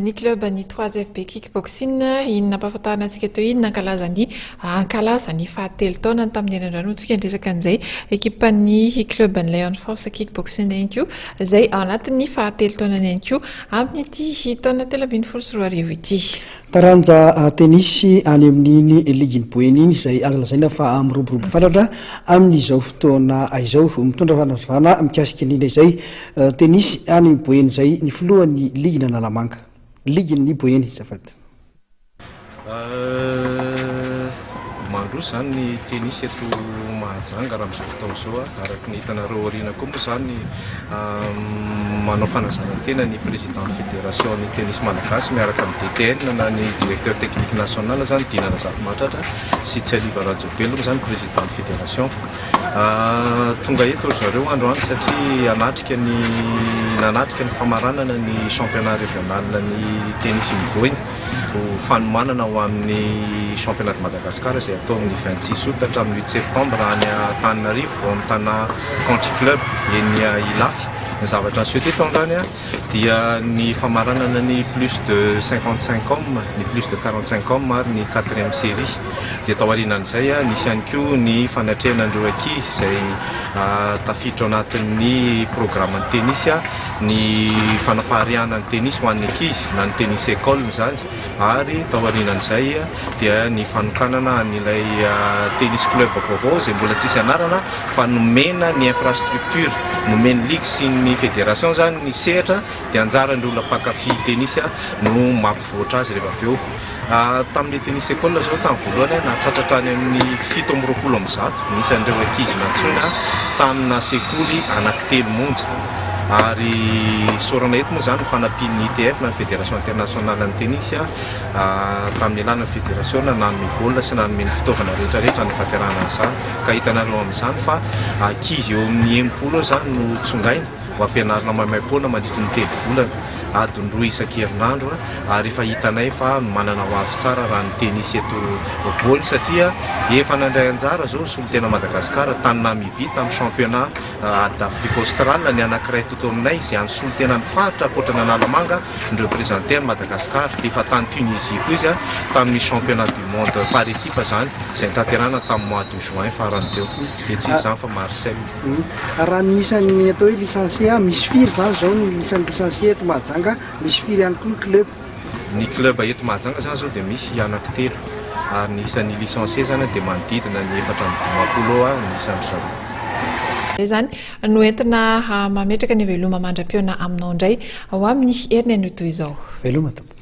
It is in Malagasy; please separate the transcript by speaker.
Speaker 1: ny club ny 3FB kickboxing inona ampahafantarana antsika teo inona ankalaza ny ankalaza ny fahatelo taona tamin'ny herin-dranotsika ndresaka an'izay ekipan'ny club ny Lion Force kickboxing NQ izay ao anatin'ny fahatelo taona ny NQ amin'ny ity taona 2024 ity.
Speaker 2: Taranja tenisy any amin'iny liginy boeny iny izay azo lazaina fa amiroborobro falatra amin'izao fotoana izao mitondra fanazavana mikasika an'iny izay tenisy any boeny izay ny filohan'ny ligina Analamanga liginy boeny zafady.
Speaker 3: Mandroso zany ny tenisy eto Mahajanga raha amin'izao fotoana izao araky ny hitanareo aoriana koa moa zany manao fanazarantena ny président fédération ny tenisy malagasy miaraka amin'ny DTN na ny directeur technique national zany Dinana Zafimatratra sy Tsaliva Rajobelogna zany président ny fédération. Tonga eto zareo androany satria nanatrika ny famaranana ny championnat régional ny tenisy boeny ho fanomanana ho amin'ny championnat de Madagascar izay atao amin'ny 26 août hatramin'ny 8 septembre any Antananarivo amin'ny tana country club eny Ilafy. Ny zavatra an'izao teto andrany dia ny famaranana ny plus de 55 hommes, ny plus de 45 hommes ary ny 4e série. Dia tao aorianan'izay nisy ihany koa ny fanatrehanandreo ankizy izay tafiditra ao anatin'ny programme ny tenisy ny fanapahariana ny tenisy ho an'ny ankizy na ny tenisy école zany, ary tao aorianan'izay dia ny fanokanana an'ilay tennis club vaovao izay mbola tsisy anarana fa nomena ny infrastructure, nomena ligue sy ny fédération zany ny sehatra dia anjaran'ny olona mpakafy tenisy no mampivoatra azy rehefa avy eo. Tamin'ny tenisy école zao tamin'ny voalohany nahatratratra any amin'ny 720 nisan'ireo ankizy nantsona tamina sekoly anankitelo monja. Ary sorana eto moa zany fanampian'ny ITF na fédération internationale ny tenisy tamin'ny alàna fédération nanome baolina sy nanome ny fitaovana rehetrarehetra nataterahana an'izany ka hitanareo amin'izany fa ankizy eo amin'ny 80 zany no tsongaina ho ampianarina maimaim-poana mandritra ny telo volana adiny 2 isan-kerinandro ary efa hitanay fa manana ho avy tsara raha ny tenisy eto boeny satria efa nandray anjara zao solon-tena Madagasikara tany Namibia tamin'ny championnat d'Afrique australe ny anankiray toto aminay izay any solon-tena ny faritra akoatrana Analamanga ny représenté Madagasikara, efa tany Tunisie koa izy tamin'ny championnat du monde par équipe zany izay nitanterahana tamin'ny mois de juin farany teo. Dia tsy izy zany fa Marseille.
Speaker 2: Raha ny isan'ny atao hoe licencié misy firy zany zao ny isan'ny licencié eto Mahajanga, misy firy ihany koa ny club.
Speaker 3: Ny club eto Mahajanga zany zao dia misy anankitelo ary ny isan'ny licencié zany dia manodidina ny 420 ny isan'ny zareo.
Speaker 1: Zany no entina mametraka ny veloma mandram-piona aminao indray ao amin'ny herin'ny toy izao.
Speaker 2: Veloma tompoko.